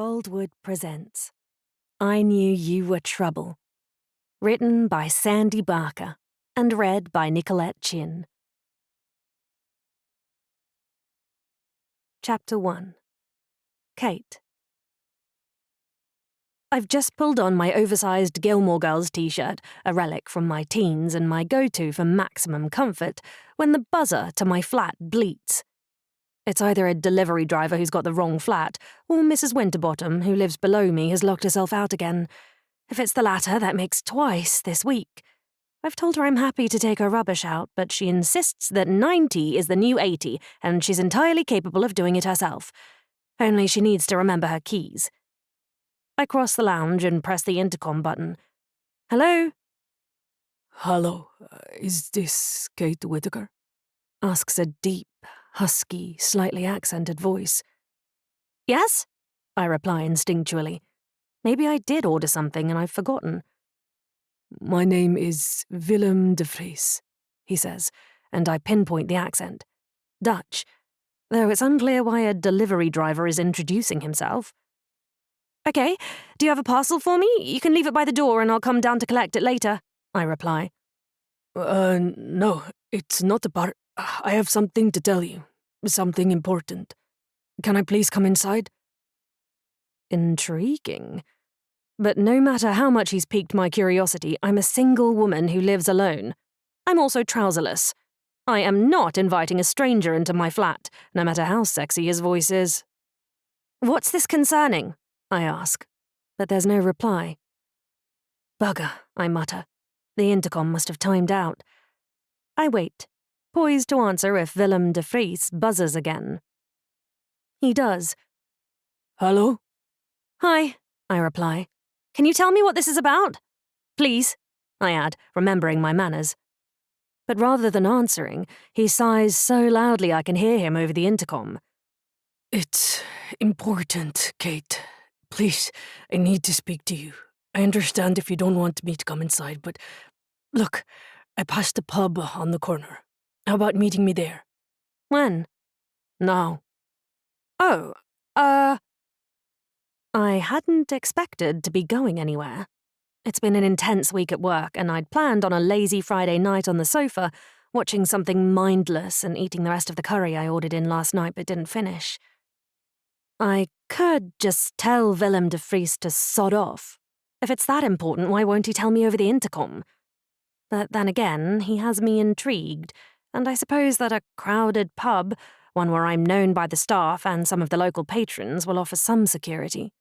Boldwood presents I Knew You Were Trouble, written by Sandy Barker and read by Nicolette Chin. Chapter 1. Kate. I've just pulled on my oversized Gilmore Girls t-shirt, a relic from my teens and my go-to for maximum comfort, when the buzzer to my flat bleats. It's either a delivery driver who's got the wrong flat, or Mrs. Winterbottom, who lives below me, has locked herself out again. If it's the latter, that makes twice this week. I've told her I'm happy to take her rubbish out, but she insists that 90 is the new 80, and she's entirely capable of doing it herself. Only she needs to remember her keys. I cross the lounge and press the intercom button. Hello? Hello, is this Kate Whitaker? Asks a deep, husky, slightly accented voice. Yes? I reply instinctually. Maybe I did order something and I've forgotten. My name is Willem de Vries, he says, and I pinpoint the accent. Dutch, though it's unclear why a delivery driver is introducing himself. Okay, do you have a parcel for me? You can leave it by the door and I'll come down to collect it later, I reply. No, it's not a part. I have something to tell you. Something important. Can I please come inside? Intriguing. But no matter how much he's piqued my curiosity, I'm a single woman who lives alone. I'm also trouserless. I am not inviting a stranger into my flat, no matter how sexy his voice is. What's this concerning? I ask, but there's no reply. Bugger, I mutter. The intercom must have timed out. I wait, poised to answer if Willem de Vries buzzes again. He does. Hello? Hi, I reply. Can you tell me what this is about? Please, I add, remembering my manners. But rather than answering, he sighs so loudly I can hear him over the intercom. It's important, Kate. Please, I need to speak to you. I understand if you don't want me to come inside, but look, I passed the pub on the corner. How about meeting me there? When? Now. Oh, I hadn't expected to be going anywhere. It's been an intense week at work, and I'd planned on a lazy Friday night on the sofa, watching something mindless and eating the rest of the curry I ordered in last night but didn't finish. I could just tell Willem de Vries to sod off. If it's that important, why won't he tell me over the intercom? But then again, he has me intrigued, and I suppose that a crowded pub, one where I'm known by the staff and some of the local patrons, will offer some security.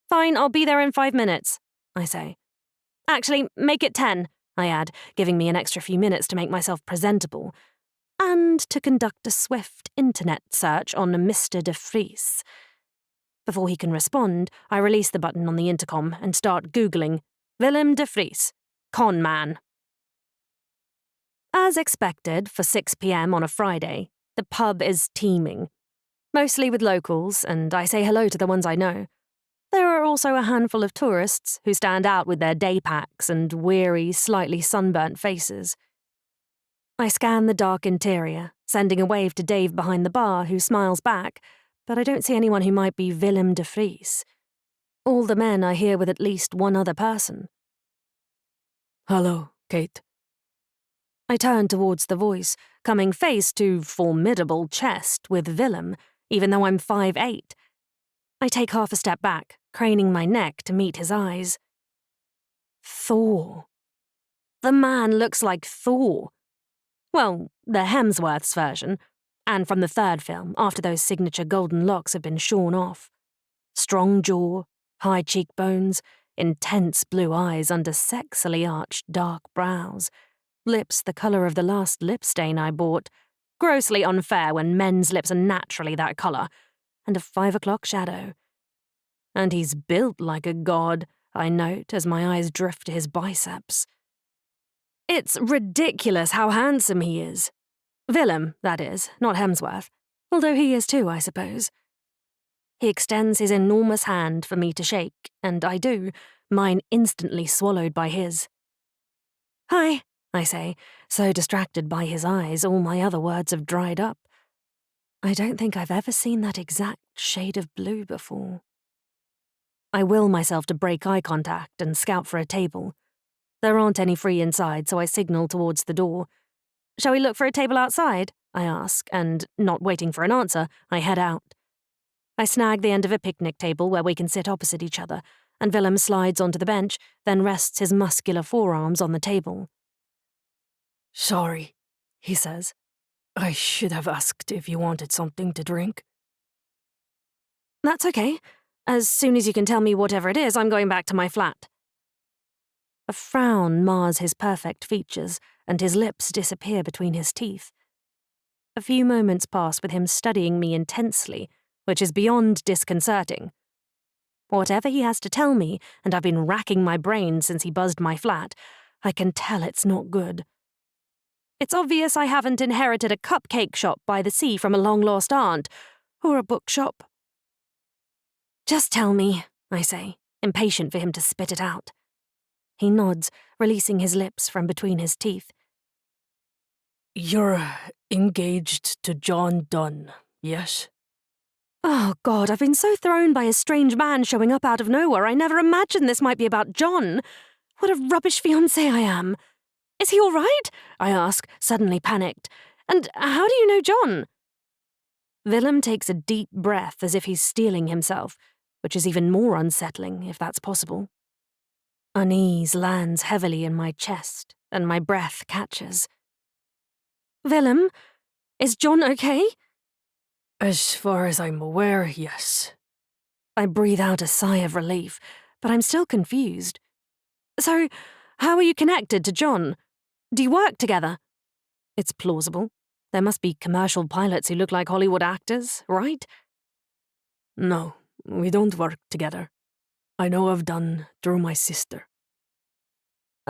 Fine, I'll be there in 5 minutes, I say. Actually, make it 10, I add, giving me an extra few minutes to make myself presentable, and to conduct a swift internet search on Mr. de Vries. Before he can respond, I release the button on the intercom and start Googling Willem de Vries, con man. As expected, for 6 p.m. on a Friday, the pub is teeming. Mostly with locals, and I say hello to the ones I know. There are also a handful of tourists who stand out with their day packs and weary, slightly sunburnt faces. I scan the dark interior, sending a wave to Dave behind the bar, who smiles back, but I don't see anyone who might be Willem de Vries. All the men are here with at least one other person. Hello, Kate. I turn towards the voice, coming face to formidable chest with Willem, even though I'm 5'8". I take half a step back, craning my neck to meet his eyes. Thor. The man looks like Thor. Well, the Hemsworth's version, and from the third film, after those signature golden locks have been shorn off. Strong jaw, high cheekbones, intense blue eyes under sexily arched dark brows, lips the colour of the last lip stain I bought, grossly unfair when men's lips are naturally that colour, and a 5 o'clock shadow. And he's built like a god, I note as my eyes drift to his biceps. It's ridiculous how handsome he is. Willem, that is, not Hemsworth, although he is too, I suppose. He extends his enormous hand for me to shake, and I do, mine instantly swallowed by his. Hi, I say, so distracted by his eyes all my other words have dried up. I don't think I've ever seen that exact shade of blue before. I will myself to break eye contact and scout for a table. There aren't any free inside, so I signal towards the door. Shall we look for a table outside? I ask, and, not waiting for an answer, I head out. I snag the end of a picnic table where we can sit opposite each other, and Willem slides onto the bench, then rests his muscular forearms on the table. Sorry, he says. I should have asked if you wanted something to drink. That's okay. As soon as you can tell me whatever it is, I'm going back to my flat. A frown mars his perfect features, and his lips disappear between his teeth. A few moments pass with him studying me intensely, which is beyond disconcerting. Whatever he has to tell me, and I've been racking my brain since he buzzed my flat, I can tell it's not good. It's obvious I haven't inherited a cupcake shop by the sea from a long-lost aunt, or a bookshop. Just tell me, I say, impatient for him to spit it out. He nods, releasing his lips from between his teeth. You're engaged to John Dunn, yes? Oh, God, I've been so thrown by a strange man showing up out of nowhere, I never imagined this might be about John. What a rubbish fiancé I am. Is he all right? I ask, suddenly panicked. And how do you know John? Willem takes a deep breath as if he's steeling himself, which is even more unsettling, if that's possible. Unease lands heavily in my chest, and my breath catches. Willem, is John okay? As far as I'm aware, yes. I breathe out a sigh of relief, but I'm still confused. So, how are you connected to John? Do you work together? It's plausible. There must be commercial pilots who look like Hollywood actors, right? No, we don't work together. I know of Dunn through my sister.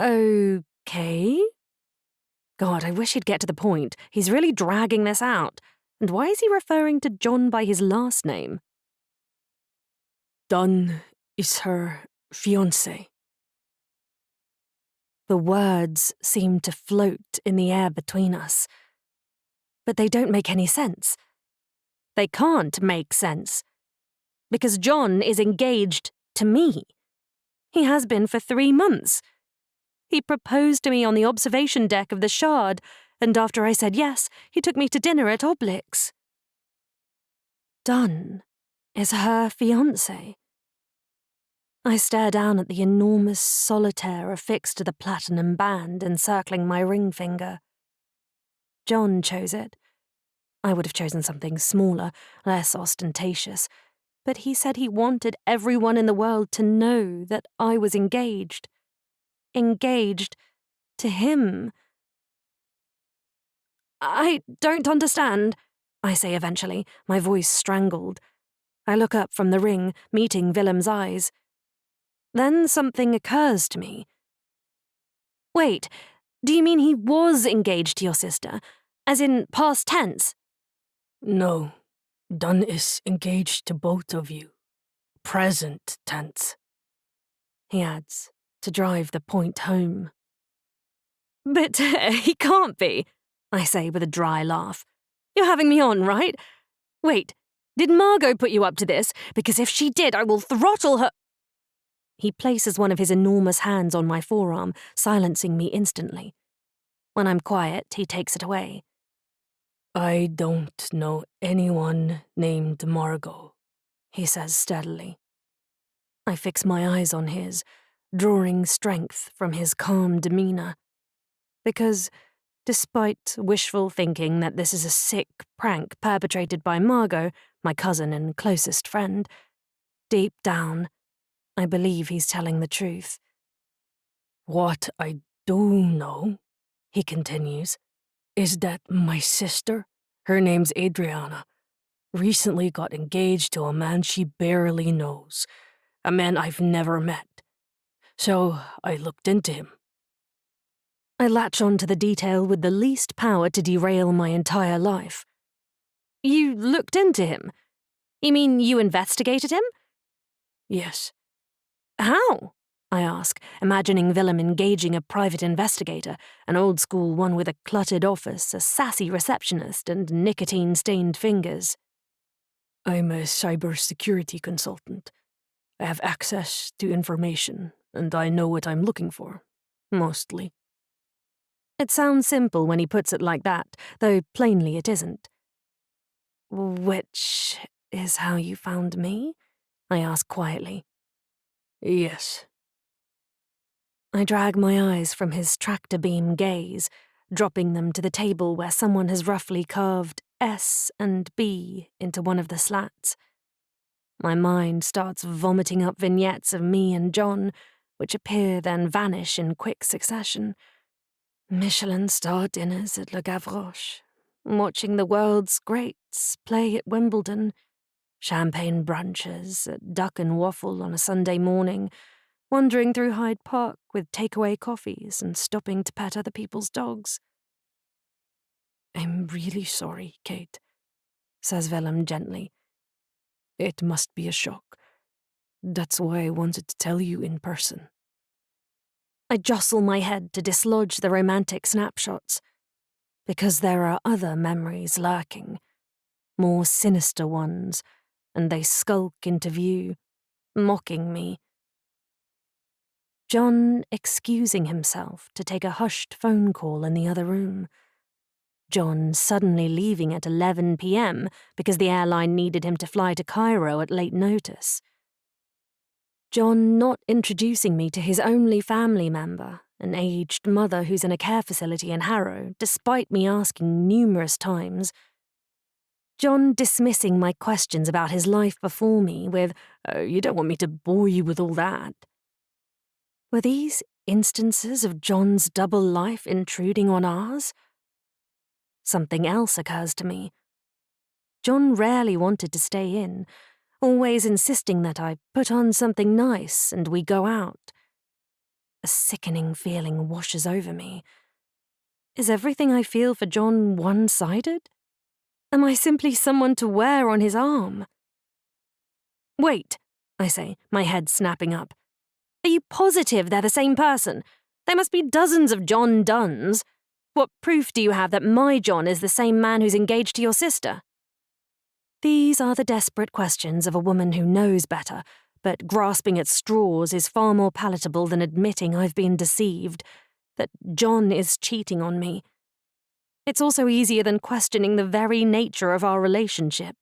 Okay. God, I wish he'd get to the point. He's really dragging this out. And why is he referring to John by his last name? Dunn is her fiancé. The words seem to float in the air between us. But they don't make any sense. They can't make sense. Because John is engaged to me. He has been for 3 months. He proposed to me on the observation deck of the Shard, and after I said yes, he took me to dinner at Obelix. Dunn is her fiancé. I stare down at the enormous solitaire affixed to the platinum band encircling my ring finger. John chose it. I would have chosen something smaller, less ostentatious, but he said he wanted everyone in the world to know that I was engaged. Engaged to him. I don't understand, I say eventually, my voice strangled. I look up from the ring, meeting Willem's eyes. Then something occurs to me. Wait, do you mean he was engaged to your sister? As in past tense? No, Dunn is engaged to both of you. Present tense. He adds, to drive the point home. But he can't be, I say with a dry laugh. You're having me on, right? Wait, did Margot put you up to this? Because if she did, I will throttle her. He places one of his enormous hands on my forearm, silencing me instantly. When I'm quiet, he takes it away. I don't know anyone named Margot, he says steadily. I fix my eyes on his, drawing strength from his calm demeanor. Because, despite wishful thinking that this is a sick prank perpetrated by Margot, my cousin and closest friend, deep down, I believe he's telling the truth. What I do know, he continues, is that my sister, her name's Adriana, recently got engaged to a man she barely knows, a man I've never met. So I looked into him. I latch on to the detail with the least power to derail my entire life. You looked into him? You mean you investigated him? Yes. How? I ask, imagining Willem engaging a private investigator, an old-school one with a cluttered office, a sassy receptionist, and nicotine-stained fingers. I'm a cybersecurity consultant. I have access to information, and I know what I'm looking for. Mostly. It sounds simple when he puts it like that, though plainly it isn't. Which is how you found me? I ask quietly. Yes. I drag my eyes from his tractor beam gaze, dropping them to the table where someone has roughly carved S and B into one of the slats. My mind starts vomiting up vignettes of me and John, which appear then vanish in quick succession. Michelin star dinners at Le Gavroche, watching the world's greats play at Wimbledon, champagne brunches at Duck and Waffle on a Sunday morning, wandering through Hyde Park with takeaway coffees and stopping to pet other people's dogs. I'm really sorry, Kate, says Willem gently. It must be a shock. That's why I wanted to tell you in person. I jostle my head to dislodge the romantic snapshots, because there are other memories lurking, more sinister ones, and they skulk into view, mocking me. John excusing himself to take a hushed phone call in the other room. John suddenly leaving at 11 p.m. because the airline needed him to fly to Cairo at late notice. John not introducing me to his only family member, an aged mother who's in a care facility in Harrow, despite me asking numerous times. John dismissing my questions about his life before me with, "Oh, you don't want me to bore you with all that." Were these instances of John's double life intruding on ours? Something else occurs to me. John rarely wanted to stay in, always insisting that I put on something nice and we go out. A sickening feeling washes over me. Is everything I feel for John one-sided? Am I simply someone to wear on his arm? Wait, I say, my head snapping up. Are you positive they're the same person? There must be dozens of John Dunns. What proof do you have that my John is the same man who's engaged to your sister? These are the desperate questions of a woman who knows better, but grasping at straws is far more palatable than admitting I've been deceived, that John is cheating on me. It's also easier than questioning the very nature of our relationship.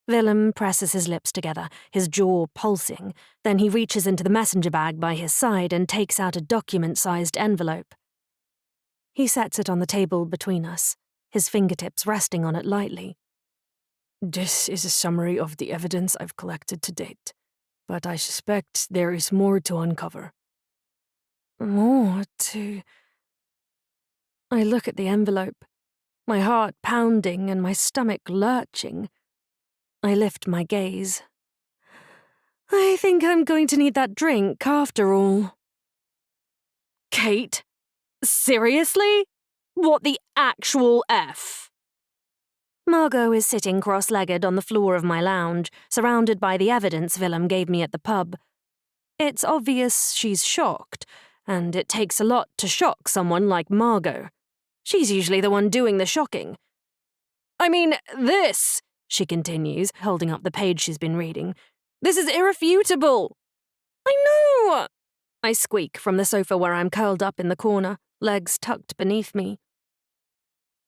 Willem presses his lips together, his jaw pulsing, then he reaches into the messenger bag by his side and takes out a document-sized envelope. He sets it on the table between us, his fingertips resting on it lightly. This is a summary of the evidence I've collected to date, but I suspect there is more to uncover. More to... I look at the envelope, my heart pounding and my stomach lurching. I lift my gaze. I think I'm going to need that drink after all. Kate? Seriously? What the actual F? Margot is sitting cross-legged on the floor of my lounge, surrounded by the evidence Willem gave me at the pub. It's obvious she's shocked, and it takes a lot to shock someone like Margot. She's usually the one doing the shocking. I mean, this, she continues, holding up the page she's been reading. This is irrefutable. I know! I squeak from the sofa where I'm curled up in the corner, legs tucked beneath me.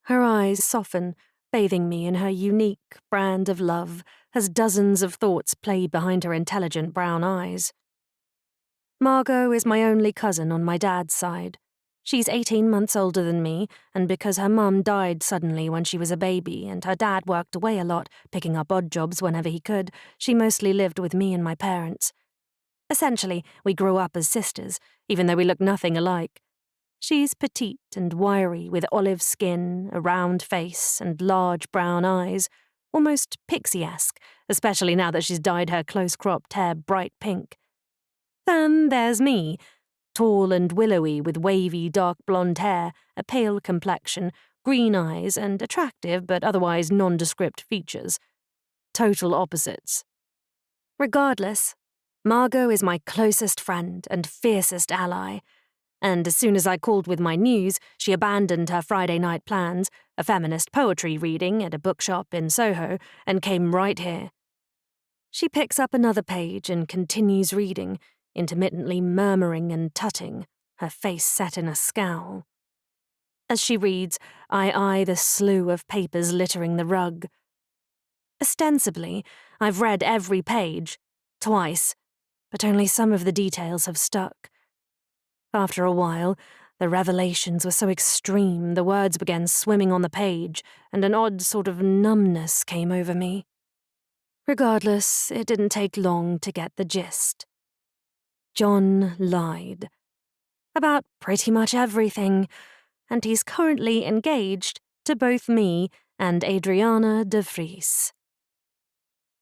Her eyes soften, bathing me in her unique brand of love as dozens of thoughts play behind her intelligent brown eyes. Margot is my only cousin on my dad's side. She's 18 months older than me, and because her mum died suddenly when she was a baby and her dad worked away a lot, picking up odd jobs whenever he could, she mostly lived with me and my parents. Essentially, we grew up as sisters, even though we look nothing alike. She's petite and wiry, with olive skin, a round face, and large brown eyes, almost pixie-esque, especially now that she's dyed her close-cropped hair bright pink. Then there's me, tall and willowy with wavy dark blonde hair, a pale complexion, green eyes, and attractive but otherwise nondescript features. Total opposites. Regardless, Margot is my closest friend and fiercest ally, and as soon as I called with my news, she abandoned her Friday night plans, a feminist poetry reading at a bookshop in Soho, and came right here. She picks up another page and continues reading, intermittently murmuring and tutting, her face set in a scowl. As she reads, I eye the slew of papers littering the rug. Ostensibly, I've read every page, twice, but only some of the details have stuck. After a while, the revelations were so extreme the words began swimming on the page, and an odd sort of numbness came over me. Regardless, it didn't take long to get the gist. John lied. About pretty much everything, and he's currently engaged to both me and Adriana de Vries.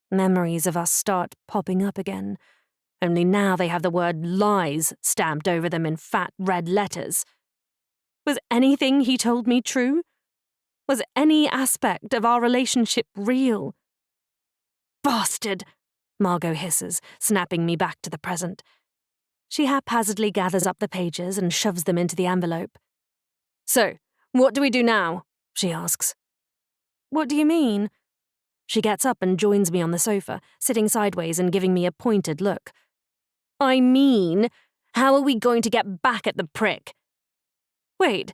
Memories of us start popping up again, only now they have the word lies stamped over them in fat red letters. Was anything he told me true? Was any aspect of our relationship real? Bastard! Margot hisses, snapping me back to the present. She haphazardly gathers up the pages and shoves them into the envelope. So, what do we do now? She asks. What do you mean? She gets up and joins me on the sofa, sitting sideways and giving me a pointed look. I mean, how are we going to get back at the prick? Wait,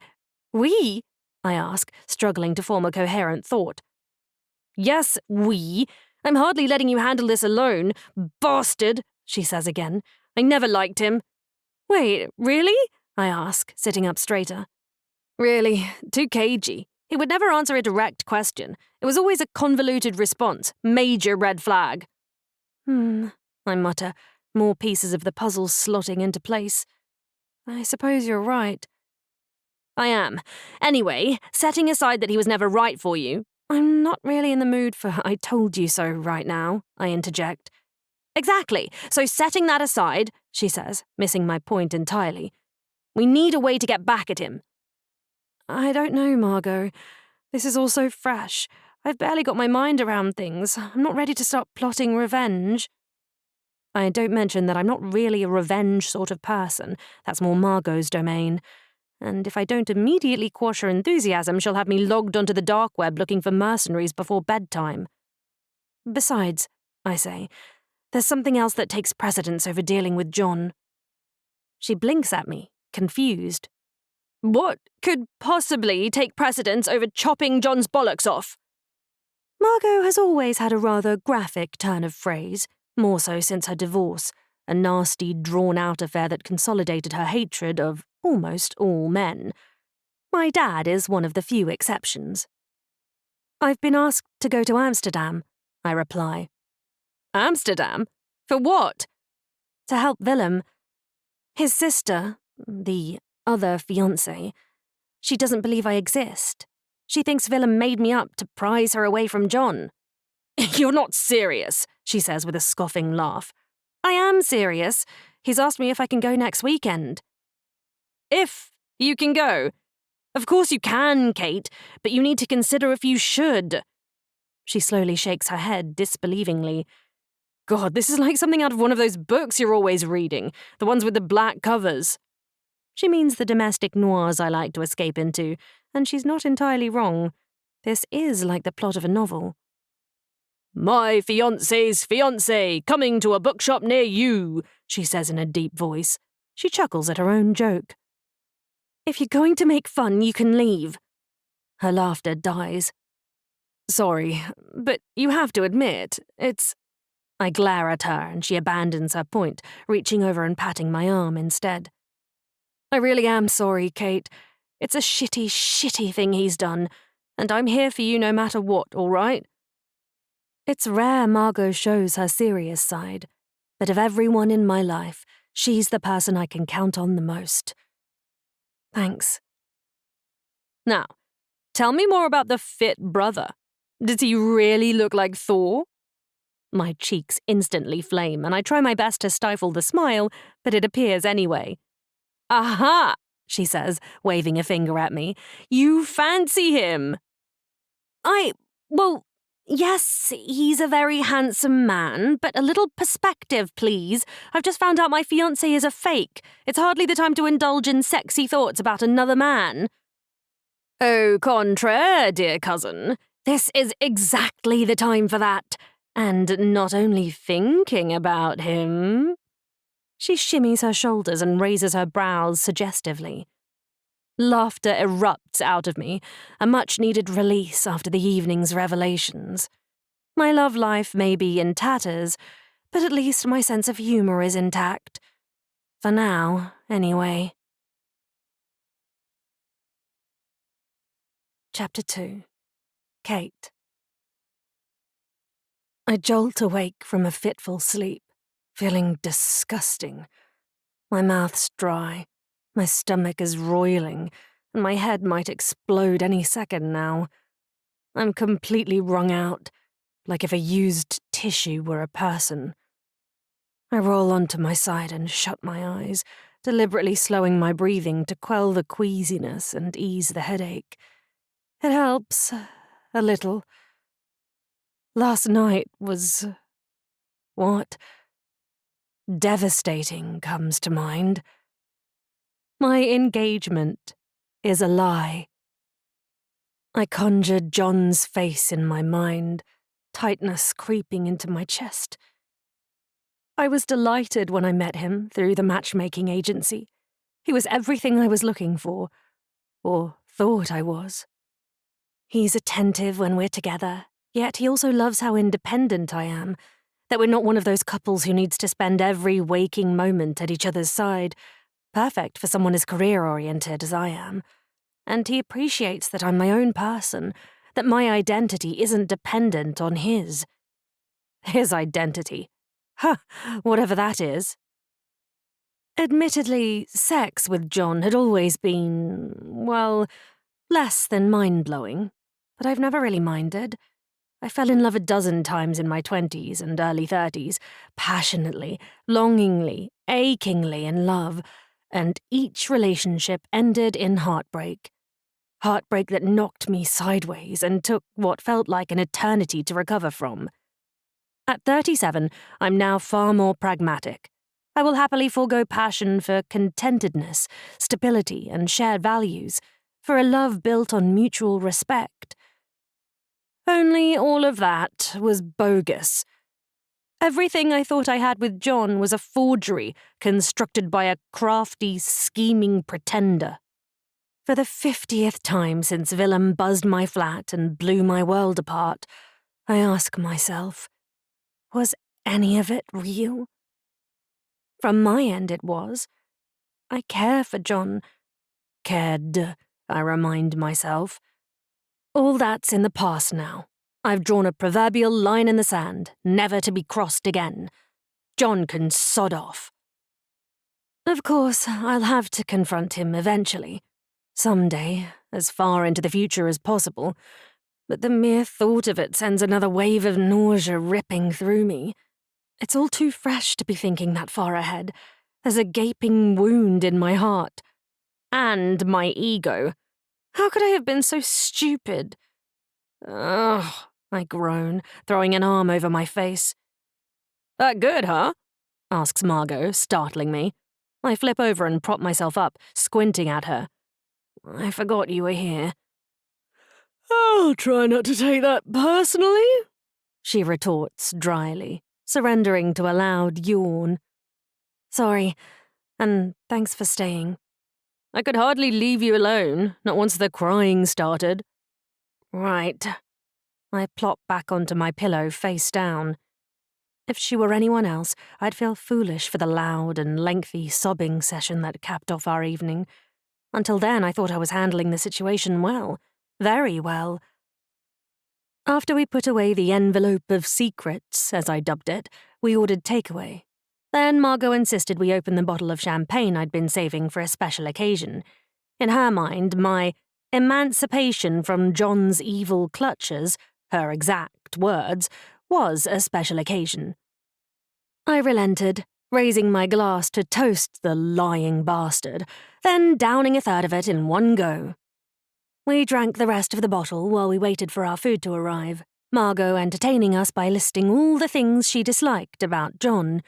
we? I ask, struggling to form a coherent thought. Yes, we. I'm hardly letting you handle this alone. Bastard, she says again. I never liked him. Wait, really? I ask, sitting up straighter. Really, too cagey. He would never answer a direct question. It was always a convoluted response. Major red flag. I mutter, more pieces of the puzzle slotting into place. I suppose you're right. I am. Anyway, setting aside that he was never right for you, I'm not really in the mood for I told you so right now, I interject. Exactly. So setting that aside, she says, missing my point entirely, we need a way to get back at him. I don't know, Margot. This is all so fresh. I've barely got my mind around things. I'm not ready to start plotting revenge. I don't mention that I'm not really a revenge sort of person. That's more Margot's domain. And if I don't immediately quash her enthusiasm, she'll have me logged onto the dark web looking for mercenaries before bedtime. Besides, I say, there's something else that takes precedence over dealing with John. She blinks at me, confused. What could possibly take precedence over chopping John's bollocks off? Margot has always had a rather graphic turn of phrase, more so since her divorce, a nasty, drawn-out affair that consolidated her hatred of almost all men. My dad is one of the few exceptions. I've been asked to go to Amsterdam, I reply. Amsterdam? For what? To help Willem. His sister, the other fiancé, she doesn't believe I exist. She thinks Willem made me up to prize her away from John. You're not serious, she says with a scoffing laugh. I am serious. He's asked me if I can go next weekend. If you can go? Of course you can, Kate, but you need to consider if you should. She slowly shakes her head disbelievingly. God, this is like something out of one of those books you're always reading, the ones with the black covers. She means the domestic noirs I like to escape into, and she's not entirely wrong. This is like the plot of a novel. My fiancé's fiancé, coming to a bookshop near you, she says in a deep voice. She chuckles at her own joke. If you're going to make fun, you can leave. Her laughter dies. Sorry, but you have to admit, it's... I glare at her and she abandons her point, reaching over and patting my arm instead. I really am sorry, Kate. It's a shitty, shitty thing he's done, and I'm here for you no matter what, all right? It's rare Margot shows her serious side, but of everyone in my life, she's the person I can count on the most. Thanks. Now, tell me more about the fit brother. Does he really look like Thor? My cheeks instantly flame, and I try my best to stifle the smile, but it appears anyway. Aha, she says, waving a finger at me. You fancy him? Well, yes, he's a very handsome man, but a little perspective, please. I've just found out my fiancé is a fake. It's hardly the time to indulge in sexy thoughts about another man. Au contraire, dear cousin. This is exactly the time for that. And not only thinking about him. She shimmies her shoulders and raises her brows suggestively. Laughter erupts out of me, a much-needed release after the evening's revelations. My love life may be in tatters, but at least my sense of humor is intact. For now, anyway. Chapter 2. Kate. I jolt awake from a fitful sleep, feeling disgusting. My mouth's dry, my stomach is roiling, and my head might explode any second now. I'm completely wrung out, like if a used tissue were a person. I roll onto my side and shut my eyes, deliberately slowing my breathing to quell the queasiness and ease the headache. It helps, a little. Last night was... what? Devastating comes to mind. My engagement is a lie. I conjured John's face in my mind, tightness creeping into my chest. I was delighted when I met him through the matchmaking agency. He was everything I was looking for, or thought I was. He's attentive when we're together, yet he also loves how independent I am, that we're not one of those couples who needs to spend every waking moment at each other's side, perfect for someone as career-oriented as I am. And he appreciates that I'm my own person, that my identity isn't dependent on his. His identity. Huh, whatever that is. Admittedly, sex with John had always been, well, less than mind-blowing, but I've never really minded. I fell in love a dozen times in my 20s and early 30s, passionately, longingly, achingly in love, and each relationship ended in heartbreak. Heartbreak that knocked me sideways and took what felt like an eternity to recover from. At 37, I'm now far more pragmatic. I will happily forego passion for contentedness, stability, and shared values, for a love built on mutual respect. Only all of that was bogus. Everything I thought I had with John was a forgery constructed by a crafty, scheming pretender. For the 50th time since Willem buzzed my flat and blew my world apart, I ask myself, was any of it real? From my end it was. I care for John. Cared, I remind myself. All that's in the past now. I've drawn a proverbial line in the sand, never to be crossed again. John can sod off. Of course, I'll have to confront him eventually. Someday, as far into the future as possible. But the mere thought of it sends another wave of nausea ripping through me. It's all too fresh to be thinking that far ahead. There's a gaping wound in my heart. And my ego. How could I have been so stupid? Ugh, I groan, throwing an arm over my face. That good, huh? Asks Margot, startling me. I flip over and prop myself up, squinting at her. I forgot you were here. I'll try not to take that personally, she retorts dryly, surrendering to a loud yawn. Sorry, and thanks for staying. I could hardly leave you alone, not once the crying started. Right. I plop back onto my pillow, face down. If she were anyone else, I'd feel foolish for the loud and lengthy sobbing session that capped off our evening. Until then, I thought I was handling the situation well. Very well. After we put away the envelope of secrets, as I dubbed it, we ordered takeaway. Then Margot insisted we open the bottle of champagne I'd been saving for a special occasion. In her mind, my emancipation from John's evil clutches, her exact words, was a special occasion. I relented, raising my glass to toast the lying bastard, then downing a third of it in one go. We drank the rest of the bottle while we waited for our food to arrive, Margot entertaining us by listing all the things she disliked about John.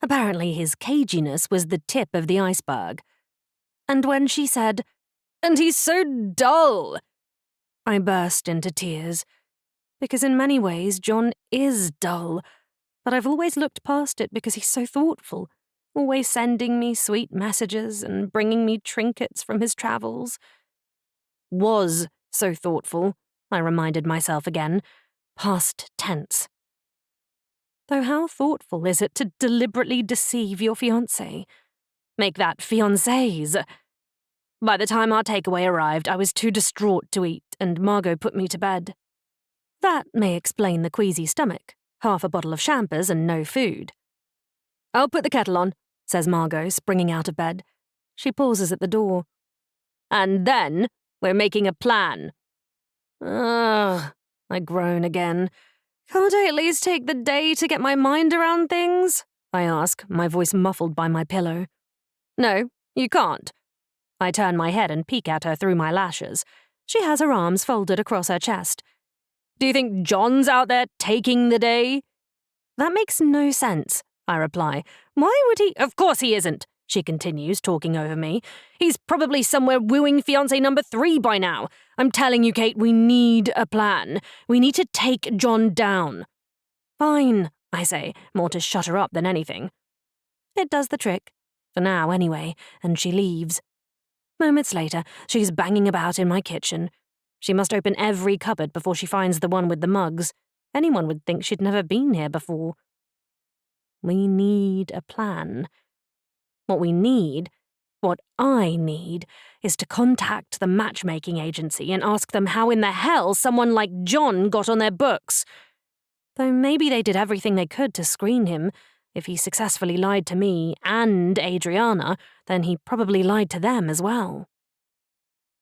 Apparently his caginess was the tip of the iceberg. And when she said, "And he's so dull," I burst into tears. because in many ways John is dull, but I've always looked past it because he's so thoughtful, always sending me sweet messages and bringing me trinkets from his travels. Was so thoughtful, I reminded myself again, past tense. Though how thoughtful is it to deliberately deceive your fiancé? Make that fiancé's. By the time our takeaway arrived, I was too distraught to eat, and Margot put me to bed. That may explain the queasy stomach, half a bottle of champers and no food. "I'll put the kettle on," says Margot, springing out of bed. She pauses at the door. "And then we're making a plan." Ugh, I groan again. "Can't I at least take the day to get my mind around things?" I ask, my voice muffled by my pillow. "No, you can't." I turn my head and peek at her through my lashes. She has her arms folded across her chest. "Do you think John's out there taking the day?" "That makes no sense," I reply. "Why would he—" "Of course he isn't," she continues, talking over me. "He's probably somewhere wooing fiancé number 3 by now. I'm telling you, Kate, we need a plan. We need to take John down." "Fine," I say, more to shut her up than anything. It does the trick, for now anyway, and she leaves. Moments later, she's banging about in my kitchen. She must open every cupboard before she finds the one with the mugs. Anyone would think she'd never been here before. We need a plan. What I need, is to contact the matchmaking agency and ask them how in the hell someone like John got on their books. Though maybe they did everything they could to screen him. If he successfully lied to me and Adriana, then he probably lied to them as well.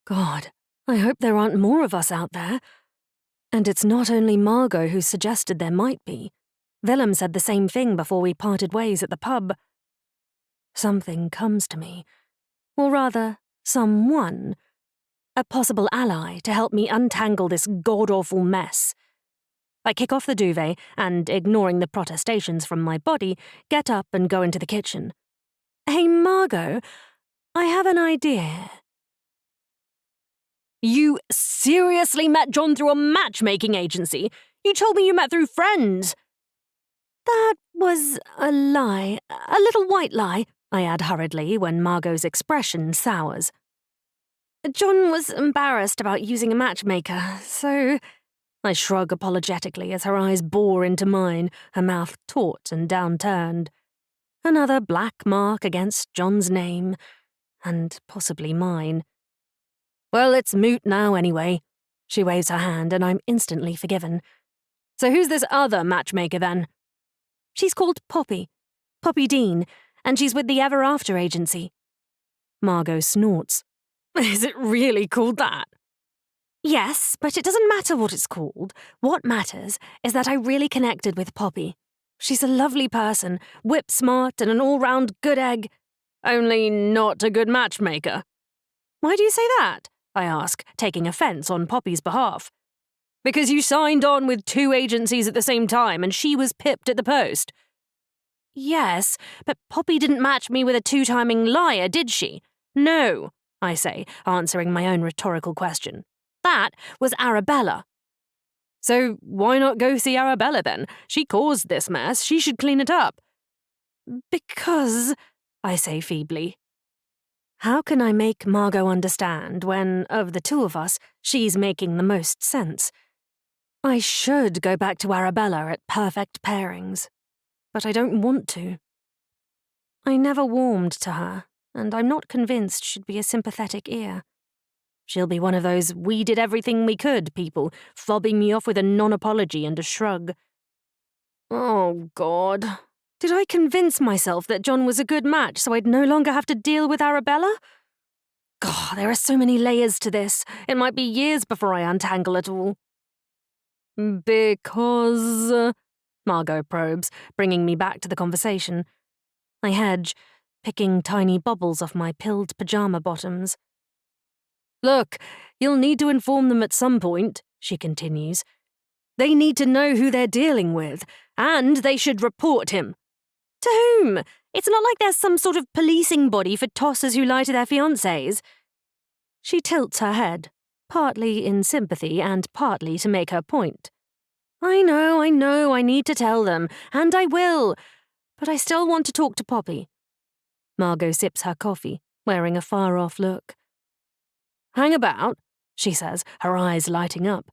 God, I hope there aren't more of us out there. And it's not only Margot who suggested there might be. Willem said the same thing before we parted ways at the pub. Something comes to me. Or rather, someone. A possible ally to help me untangle this god-awful mess. I kick off the duvet and, ignoring the protestations from my body, get up and go into the kitchen. "Hey, Margot, I have an idea." "You seriously met John through a matchmaking agency? You told me you met through friends." "That was a lie, a little white lie," I add hurriedly when Margot's expression sours. "John was embarrassed about using a matchmaker, so—" I shrug apologetically as her eyes bore into mine, her mouth taut and downturned. Another black mark against John's name, and possibly mine. "Well, it's moot now anyway." She waves her hand and I'm instantly forgiven. "So who's this other matchmaker then?" "She's called Poppy Dean, and she's with the Ever After agency." Margot snorts. "Is it really called that?" "Yes, but it doesn't matter what it's called. What matters is that I really connected with Poppy. She's a lovely person, whip-smart and an all-round good egg." "Only not a good matchmaker." "Why do you say that?" I ask, taking offence on Poppy's behalf. "Because you signed on with 2 agencies at the same time and she was pipped at the post." "Yes, but Poppy didn't match me with a 2-timing liar, did she?" "No," I say, answering my own rhetorical question. "That was Arabella." "So why not go see Arabella then? She caused this mess. She should clean it up." "Because," I say feebly. How can I make Margot understand when, of the 2 of us, she's making the most sense? I should go back to Arabella at perfect pairings, but I don't want to. I never warmed to her, and I'm not convinced she'd be a sympathetic ear. She'll be one of those we did everything we could people, fobbing me off with a non-apology and a shrug. Oh, God. Did I convince myself that John was a good match so I'd no longer have to deal with Arabella? God, there are so many layers to this. It might be years before I untangle it all. "Because—" Margot probes, bringing me back to the conversation. I hedge, picking tiny bubbles off my pilled pajama bottoms. "Look, you'll need to inform them at some point," she continues. "They need to know who they're dealing with, and they should report him." "To whom? It's not like there's some sort of policing body for tossers who lie to their fiancés." She tilts her head, partly in sympathy and partly to make her point. I know, I need to tell them, and I will, but I still want to talk to Poppy. Margot sips her coffee, wearing a far-off look. Hang about, she says, her eyes lighting up.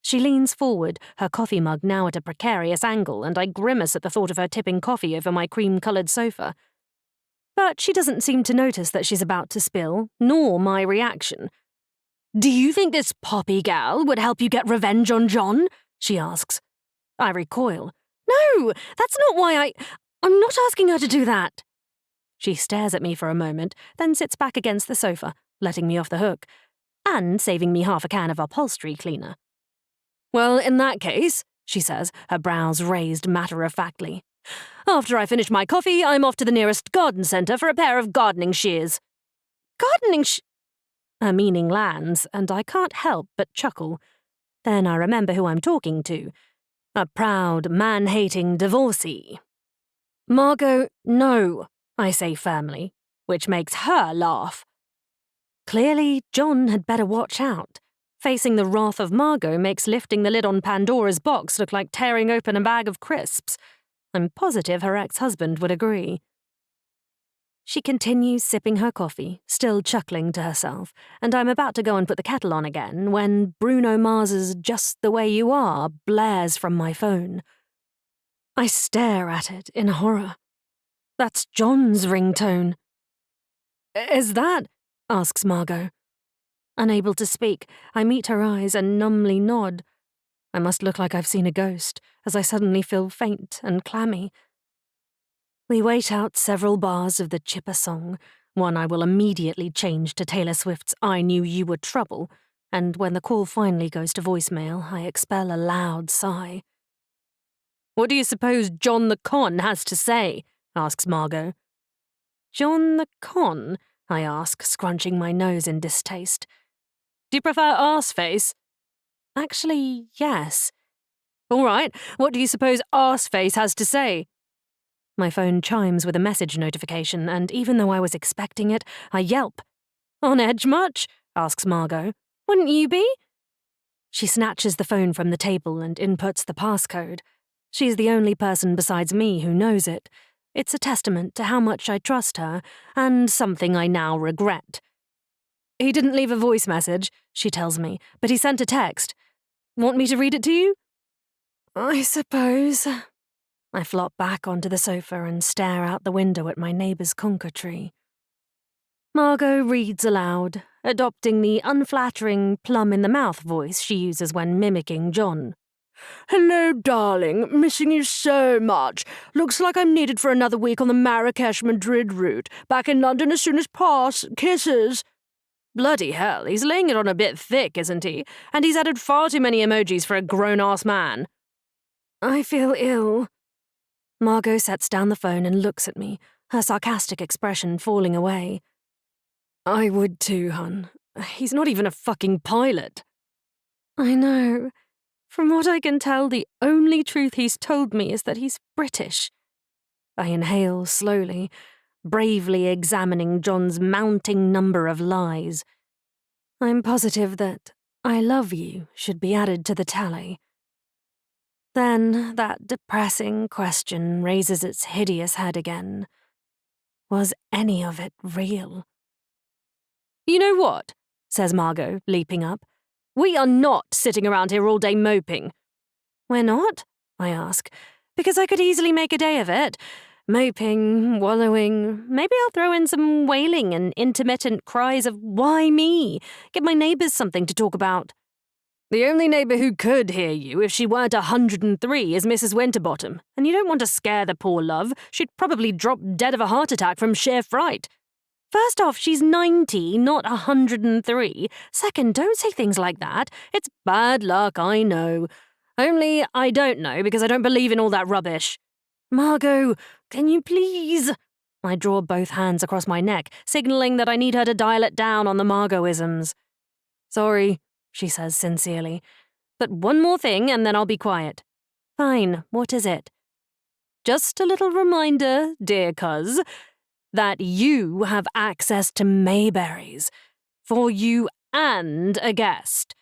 She leans forward, her coffee mug now at a precarious angle, and I grimace at the thought of her tipping coffee over my cream-coloured sofa. But she doesn't seem to notice that she's about to spill, nor my reaction. Do you think this Poppy gal would help you get revenge on John? She asks. I recoil. No, that's not why I'm not asking her to do that. She stares at me for a moment, then sits back against the sofa, letting me off the hook, and saving me half a can of upholstery cleaner. Well, in that case, she says, her brows raised matter-of-factly. After I finish my coffee, I'm off to the nearest garden centre for a pair of gardening shears. Gardening Her meaning lands, and I can't help but chuckle. Then I remember who I'm talking to. A proud, man-hating divorcee. Margot, no, I say firmly, which makes her laugh. Clearly, John had better watch out. Facing the wrath of Margot makes lifting the lid on Pandora's box look like tearing open a bag of crisps. I'm positive her ex-husband would agree. She continues sipping her coffee, still chuckling to herself, and I'm about to go and put the kettle on again when Bruno Mars's Just the Way You Are blares from my phone. I stare at it in horror. That's John's ringtone. Is that? Asks Margot. Unable to speak, I meet her eyes and numbly nod. I must look like I've seen a ghost, as I suddenly feel faint and clammy. We wait out several bars of the Chipper song, one I will immediately change to Taylor Swift's I Knew You Were Trouble, and when the call finally goes to voicemail, I expel a loud sigh. What do you suppose John the Con has to say? Asks Margot. John the Con? I ask, scrunching my nose in distaste. Do you prefer Arseface? Actually, yes. All right, what do you suppose Arseface has to say? My phone chimes with a message notification, and even though I was expecting it, I yelp. On edge much? Asks Margot. Wouldn't you be? She snatches the phone from the table and inputs the passcode. She's the only person besides me who knows it. It's a testament to how much I trust her, and something I now regret. He didn't leave a voice message, she tells me, but he sent a text. Want me to read it to you? I suppose. I flop back onto the sofa and stare out the window at my neighbour's conker tree. Margot reads aloud, adopting the unflattering, plum-in-the-mouth voice she uses when mimicking John. Hello, darling. Missing you so much. Looks like I'm needed for another week on the Marrakesh-Madrid route. Back in London as soon as pass. Kisses. Bloody hell, he's laying it on a bit thick, isn't he? And he's added far too many emojis for a grown-ass man. I feel ill. Margot sets down the phone and looks at me, her sarcastic expression falling away. I would too, hun. He's not even a fucking pilot. I know. From what I can tell, the only truth he's told me is that he's British. I inhale slowly, bravely examining John's mounting number of lies. I'm positive that I love you should be added to the tally. Then that depressing question raises its hideous head again. Was any of it real? You know what? Says Margot, leaping up. We are not sitting around here all day moping. We're not? I ask, because I could easily make a day of it. Moping, wallowing, maybe I'll throw in some wailing and intermittent cries of, why me? Give my neighbours something to talk about. The only neighbour who could hear you if she weren't 103 is Mrs. Winterbottom, and you don't want to scare the poor love. She'd probably drop dead of a heart attack from sheer fright. First off, she's 90, not 103. Second, don't say things like that. It's bad luck, I know. Only I don't know because I don't believe in all that rubbish. Margot, can you please? I draw both hands across my neck, signalling that I need her to dial it down on the Margotisms. Sorry, she says sincerely. But one more thing and then I'll be quiet. Fine, what is it? Just a little reminder, dear cuz, that you have access to Mayberries. For you and a guest.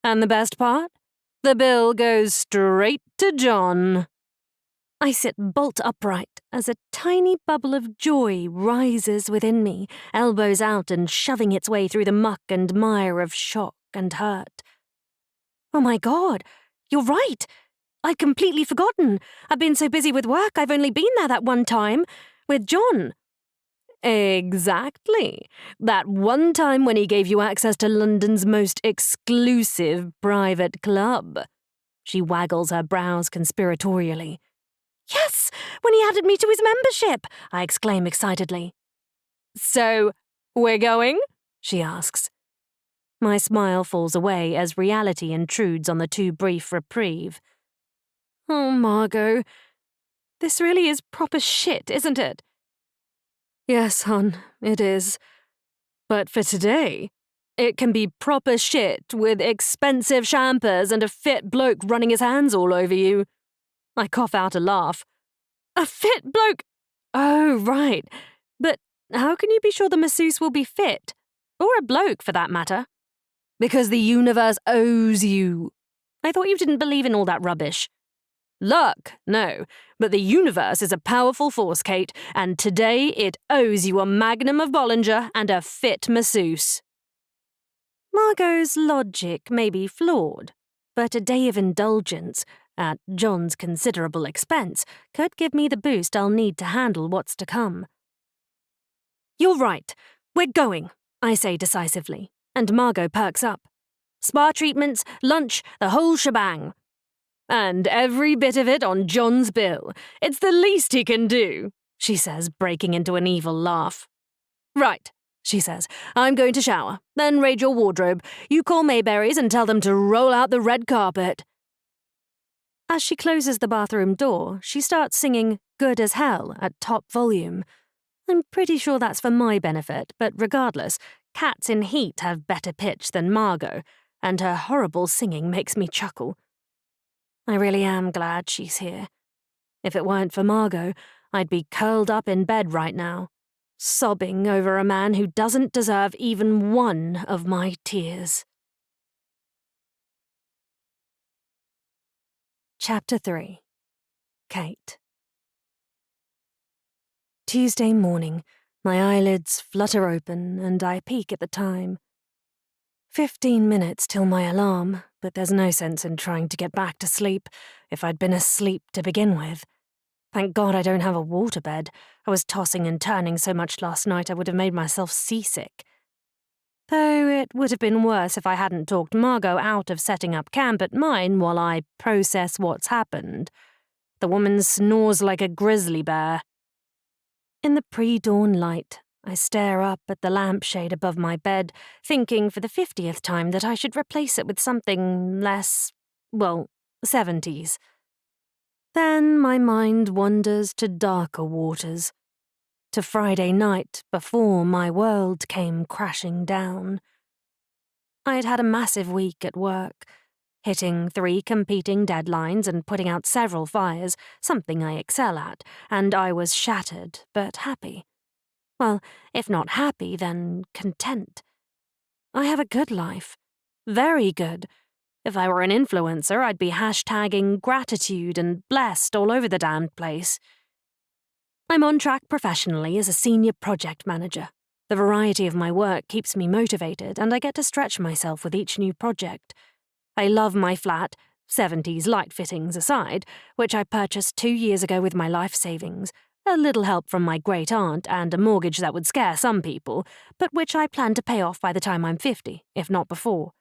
And the best part? The bill goes straight to John. I sit bolt upright as a tiny bubble of joy rises within me, elbows out and shoving its way through the muck and mire of shock and hurt. Oh my God, you're right. I'd completely forgotten. I've been so busy with work, I've only been there that one time. With John. Exactly. That one time when he gave you access to London's most exclusive private club. She waggles her brows conspiratorially. Yes, when he added me to his membership, I exclaim excitedly. So, we're going? She asks. My smile falls away as reality intrudes on the too brief reprieve. Oh, Margot. This really is proper shit, isn't it? Yes, hon, it is. But for today, it can be proper shit with expensive champers and a fit bloke running his hands all over you. I cough out a laugh. A fit bloke? Oh, right. But how can you be sure the masseuse will be fit? Or a bloke, for that matter? Because the universe owes you. I thought you didn't believe in all that rubbish. Luck, no. But the universe is a powerful force, Kate, and today it owes you a magnum of Bollinger and a fit masseuse. Margot's logic may be flawed, but a day of indulgence, at John's considerable expense, could give me the boost I'll need to handle what's to come. You're right. We're going, I say decisively, and Margot perks up. Spa treatments, lunch, the whole shebang. And every bit of it on John's bill. It's the least he can do, she says, breaking into an evil laugh. Right, she says. I'm going to shower, then raid your wardrobe. You call Mayberry's and tell them to roll out the red carpet. As she closes the bathroom door, she starts singing Good as Hell at top volume. I'm pretty sure that's for my benefit, but regardless, cats in heat have better pitch than Margot, and her horrible singing makes me chuckle. I really am glad she's here. If it weren't for Margot, I'd be curled up in bed right now, sobbing over a man who doesn't deserve even one of my tears. Chapter 3. Kate. Tuesday morning, my eyelids flutter open and I peek at the time. 15 minutes till my alarm, but there's no sense in trying to get back to sleep if I'd been asleep to begin with. Thank God I don't have a waterbed. I was tossing and turning so much last night I would have made myself seasick. Though it would have been worse if I hadn't talked Margot out of setting up camp at mine while I process what's happened. The woman snores like a grizzly bear. In the pre-dawn light, I stare up at the lampshade above my bed, thinking for the 50th time that I should replace it with something less, 70s. Then my mind wanders to darker waters, to Friday night before my world came crashing down. I had had a massive week at work, hitting 3 competing deadlines and putting out several fires, something I excel at, and I was shattered but happy. Well, if not happy, then content. I have a good life. Very good. If I were an influencer, I'd be hashtagging gratitude and blessed all over the damned place. I'm on track professionally as a senior project manager. The variety of my work keeps me motivated, and I get to stretch myself with each new project. I love my flat, 70s light fittings aside, which I purchased 2 years ago with my life savings, a little help from my great-aunt and a mortgage that would scare some people, but which I plan to pay off by the time I'm 50, if not before.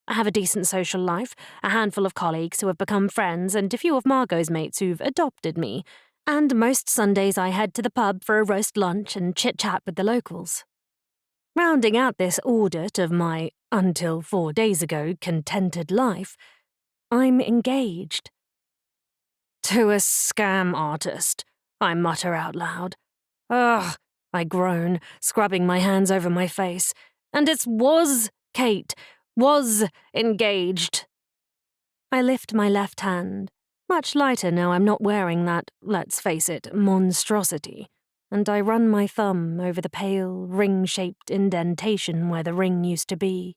I have a decent social life, a handful of colleagues who have become friends, and a few of Margot's mates who've adopted me, and most Sundays I head to the pub for a roast lunch and chit-chat with the locals. Rounding out this audit of my, until 4 days ago, contented life, I'm engaged. To a scam artist, I mutter out loud. Ugh, I groan, scrubbing my hands over my face. And it was Kate, was engaged. I lift my left hand, much lighter now I'm not wearing that, let's face it, monstrosity, and I run my thumb over the pale, ring-shaped indentation where the ring used to be.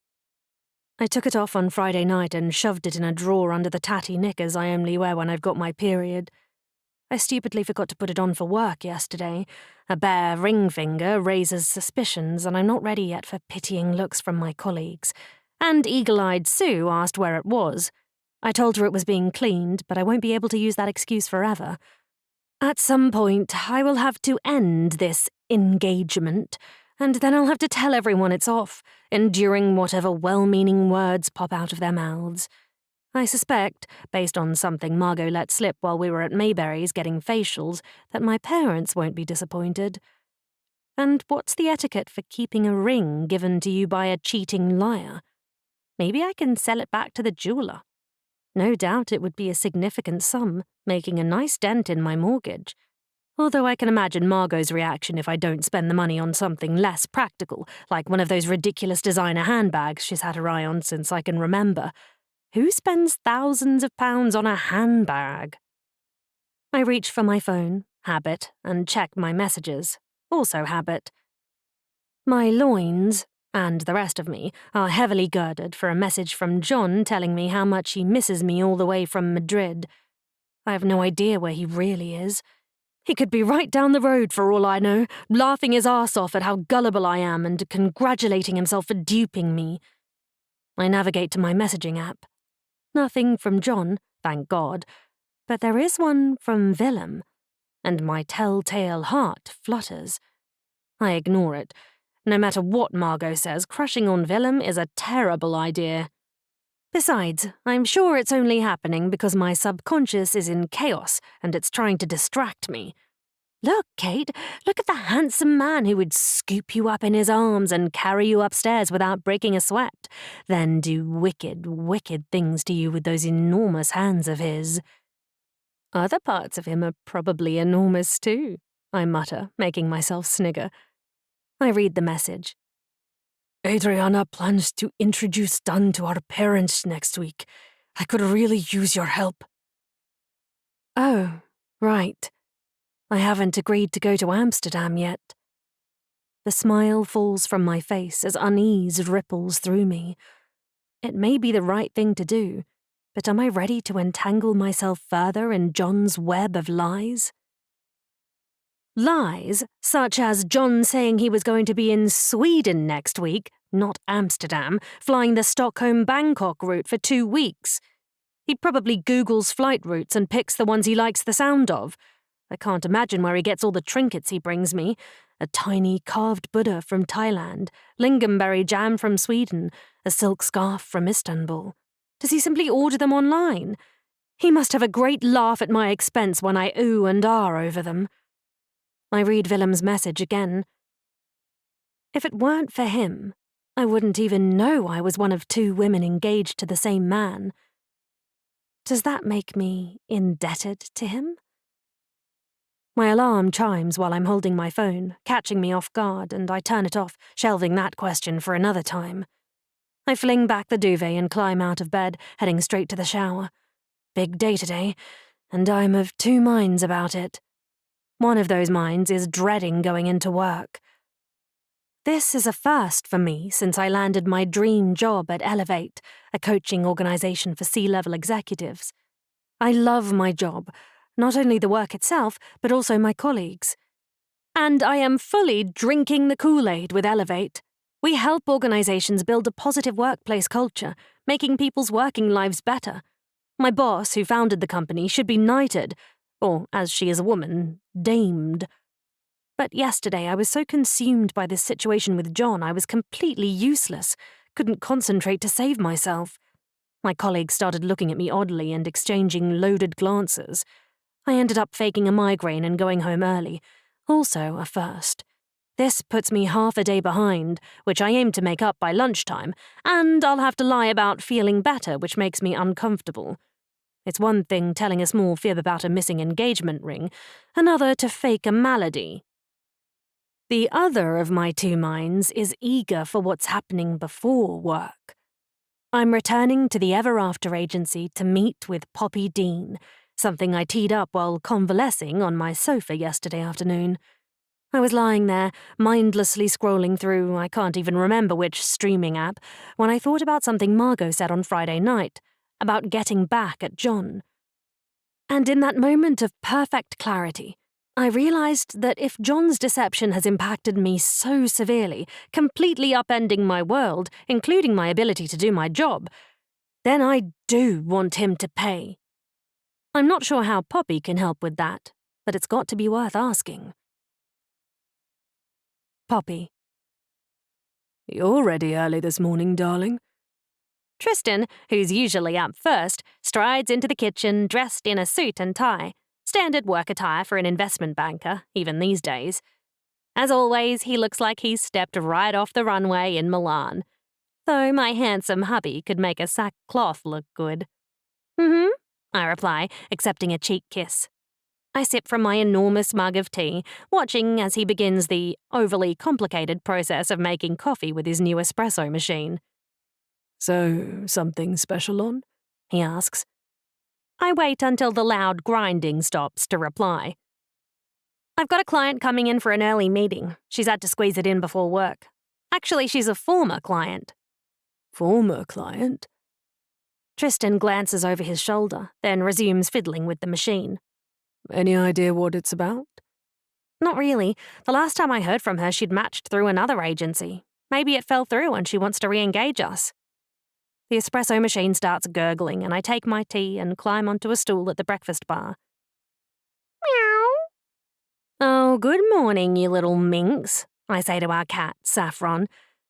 I took it off on Friday night and shoved it in a drawer under the tatty knickers I only wear when I've got my period. I stupidly forgot to put it on for work yesterday. A bare ring finger raises suspicions, and I'm not ready yet for pitying looks from my colleagues. And eagle-eyed Sue asked where it was. I told her it was being cleaned, but I won't be able to use that excuse forever. At some point, I will have to end this engagement, and then I'll have to tell everyone it's off, enduring whatever well-meaning words pop out of their mouths. I suspect, based on something Margot let slip while we were at Mayberry's getting facials, that my parents won't be disappointed. And what's the etiquette for keeping a ring given to you by a cheating liar? Maybe I can sell it back to the jeweller. No doubt it would be a significant sum, making a nice dent in my mortgage. Although I can imagine Margot's reaction if I don't spend the money on something less practical, like one of those ridiculous designer handbags she's had her eye on since I can remember. Who spends thousands of pounds on a handbag? I reach for my phone, habit, and check my messages, also habit. My loins, and the rest of me, are heavily girded for a message from John telling me how much he misses me all the way from Madrid. I have no idea where he really is. He could be right down the road for all I know, laughing his arse off at how gullible I am and congratulating himself for duping me. I navigate to my messaging app. Nothing from John, thank God, but there is one from Willem, and my telltale heart flutters. I ignore it. No matter what Margot says, crushing on Willem is a terrible idea. Besides, I'm sure it's only happening because my subconscious is in chaos and it's trying to distract me. Look, Kate, look at the handsome man who would scoop you up in his arms and carry you upstairs without breaking a sweat, then do wicked, wicked things to you with those enormous hands of his. Other parts of him are probably enormous too, I mutter, making myself snigger. I read the message. Adriana plans to introduce Dunn to our parents next week. I could really use your help. Oh, right. I haven't agreed to go to Amsterdam yet. The smile falls from my face as unease ripples through me. It may be the right thing to do, but am I ready to entangle myself further in John's web of lies? Lies, such as John saying he was going to be in Sweden next week, not Amsterdam, flying the Stockholm-Bangkok route for 2 weeks. He probably Googles flight routes and picks the ones he likes the sound of. I can't imagine where he gets all the trinkets he brings me. A tiny carved Buddha from Thailand, lingonberry jam from Sweden, a silk scarf from Istanbul. Does he simply order them online? He must have a great laugh at my expense when I ooh and ah over them. I read Willem's message again. If it weren't for him, I wouldn't even know I was one of 2 women engaged to the same man. Does that make me indebted to him? My alarm chimes while I'm holding my phone, catching me off guard, and I turn it off, shelving that question for another time. I fling back the duvet and climb out of bed, heading straight to the shower. Big day today, and I'm of 2 minds about it. One of those minds is dreading going into work. This is a first for me since I landed my dream job at Elevate, a coaching organization for C-level executives. I love my job, not only the work itself, but also my colleagues. And I am fully drinking the Kool-Aid with Elevate. We help organizations build a positive workplace culture, making people's working lives better. My boss, who founded the company, should be knighted, or, as she is a woman, damed. But yesterday I was so consumed by this situation with John I was completely useless, couldn't concentrate to save myself. My colleagues started looking at me oddly and exchanging loaded glances. I ended up faking a migraine and going home early, also a first. This puts me half a day behind, which I aim to make up by lunchtime, and I'll have to lie about feeling better, which makes me uncomfortable. It's one thing telling a small fib about a missing engagement ring, another to fake a malady. The other of my 2 minds is eager for what's happening before work. I'm returning to the Ever After agency to meet with Poppy Dean, something I teed up while convalescing on my sofa yesterday afternoon. I was lying there, mindlessly scrolling through I can't even remember which streaming app, when I thought about something Margot said on Friday night, about getting back at John. And in that moment of perfect clarity, I realized that if John's deception has impacted me so severely, completely upending my world, including my ability to do my job, then I do want him to pay. I'm not sure how Poppy can help with that, but it's got to be worth asking. Poppy. You're ready early this morning, darling. Tristan, who's usually up first, strides into the kitchen dressed in a suit and tie, standard work attire for an investment banker, even these days. As always, he looks like he's stepped right off the runway in Milan, though my handsome hubby could make a sackcloth look good. Mm-hmm, I reply, accepting a cheek kiss. I sip from my enormous mug of tea, watching as he begins the overly complicated process of making coffee with his new espresso machine. So, something special on? He asks. I wait until the loud grinding stops to reply. I've got a client coming in for an early meeting. She's had to squeeze it in before work. Actually, she's a former client. Former client? Tristan glances over his shoulder, then resumes fiddling with the machine. Any idea what it's about? Not really. The last time I heard from her, she'd matched through another agency. Maybe it fell through and she wants to re-engage us. The espresso machine starts gurgling and I take my tea and climb onto a stool at the breakfast bar. Meow. Oh, good morning, you little minx, I say to our cat, Saffron.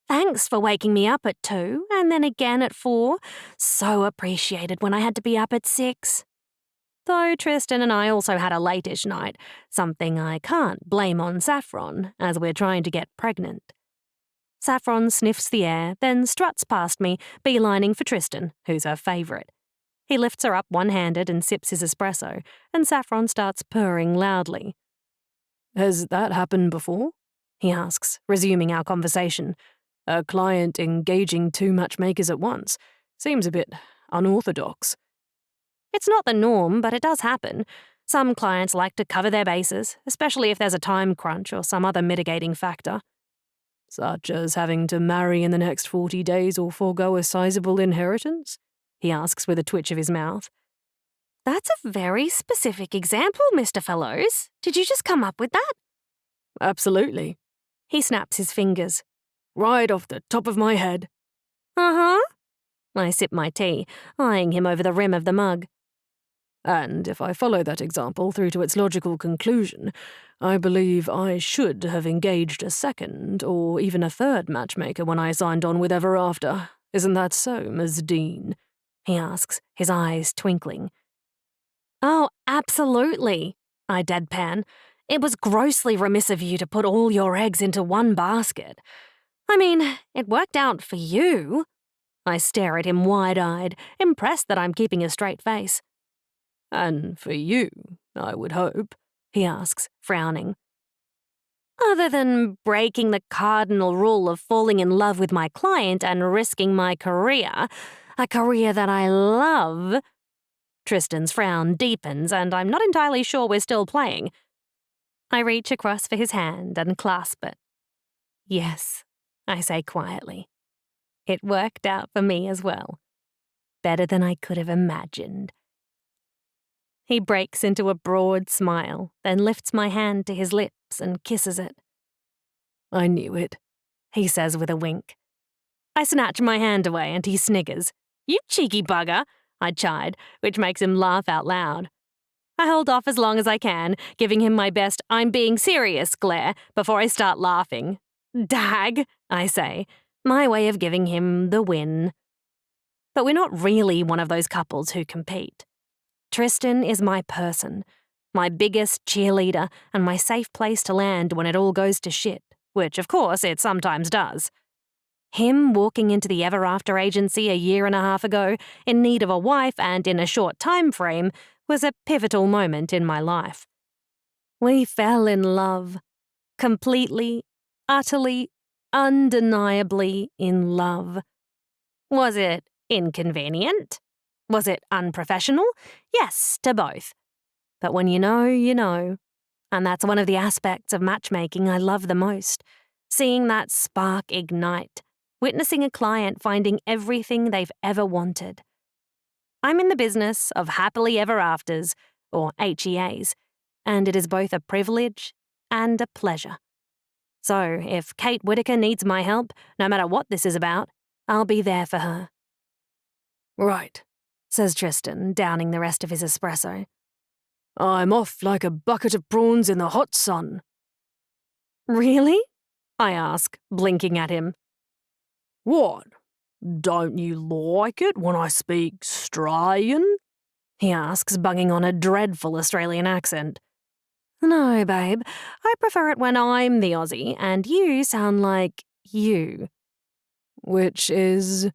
Thanks for waking me up at 2 and then again at 4. So appreciated when I had to be up at 6. Though Tristan and I also had a late-ish night, something I can't blame on Saffron, as we're trying to get pregnant. Saffron sniffs the air, then struts past me, beelining for Tristan, who's her favourite. He lifts her up one-handed and sips his espresso, and Saffron starts purring loudly. Has that happened before? He asks, resuming our conversation. A client engaging 2 matchmakers at once. Seems a bit unorthodox. It's not the norm, but it does happen. Some clients like to cover their bases, especially if there's a time crunch or some other mitigating factor. Such as having to marry in the next 40 days or forego a sizable inheritance? He asks with a twitch of his mouth. That's a very specific example, Mr. Fellows. Did you just come up with that? Absolutely. He snaps his fingers. Right off the top of my head. Uh-huh. I sip my tea, eyeing him over the rim of the mug. And if I follow that example through to its logical conclusion, I believe I should have engaged a second or even a third matchmaker when I signed on with Ever After. Isn't that so, Ms. Dean? He asks, his eyes twinkling. Oh, absolutely, I deadpan. It was grossly remiss of you to put all your eggs into one basket. I mean, it worked out for you. I stare at him wide-eyed, impressed that I'm keeping a straight face. And for you, I would hope, he asks, frowning. Other than breaking the cardinal rule of falling in love with my client and risking my career, a career that I love. Tristan's frown deepens, and I'm not entirely sure we're still playing. I reach across for his hand and clasp it. Yes, I say quietly. It worked out for me as well. Better than I could have imagined. He breaks into a broad smile, then lifts my hand to his lips and kisses it. I knew it, he says with a wink. I snatch my hand away and he sniggers. You cheeky bugger, I chide, which makes him laugh out loud. I hold off as long as I can, giving him my best I'm being serious glare before I start laughing. Dag, I say, my way of giving him the win. But we're not really one of those couples who compete. Tristan is my person, my biggest cheerleader and my safe place to land when it all goes to shit, which of course it sometimes does. Him walking into the Ever After agency a year and a half ago, in need of a wife and in a short time frame, was a pivotal moment in my life. We fell in love. Completely, utterly, undeniably in love. Was it inconvenient? Was it unprofessional? Yes, to both. But when you know, you know. And that's one of the aspects of matchmaking I love the most. Seeing that spark ignite, witnessing a client finding everything they've ever wanted. I'm in the business of happily ever afters, or HEAs, and it is both a privilege and a pleasure. So, if Kate Whitaker needs my help, no matter what this is about, I'll be there for her. Right, Says Tristan, downing the rest of his espresso. I'm off like a bucket of prawns in the hot sun. Really? I ask, blinking at him. What? Don't you like it when I speak Australian? He asks, bunging on a dreadful Australian accent. No, babe. I prefer it when I'm the Aussie and you sound like you. Which is...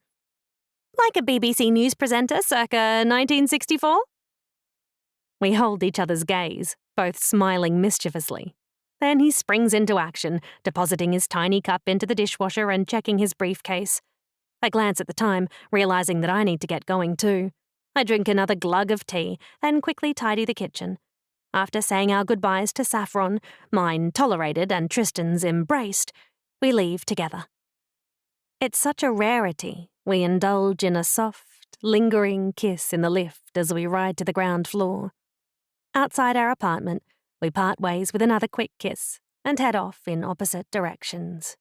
Like a BBC News presenter circa 1964? We hold each other's gaze, both smiling mischievously. Then he springs into action, depositing his tiny cup into the dishwasher and checking his briefcase. I glance at the time, realizing that I need to get going too. I drink another glug of tea, then quickly tidy the kitchen. After saying our goodbyes to Saffron, mine tolerated and Tristan's embraced, we leave together. It's such a rarity we indulge in a soft, lingering kiss in the lift as we ride to the ground floor. Outside our apartment, we part ways with another quick kiss and head off in opposite directions.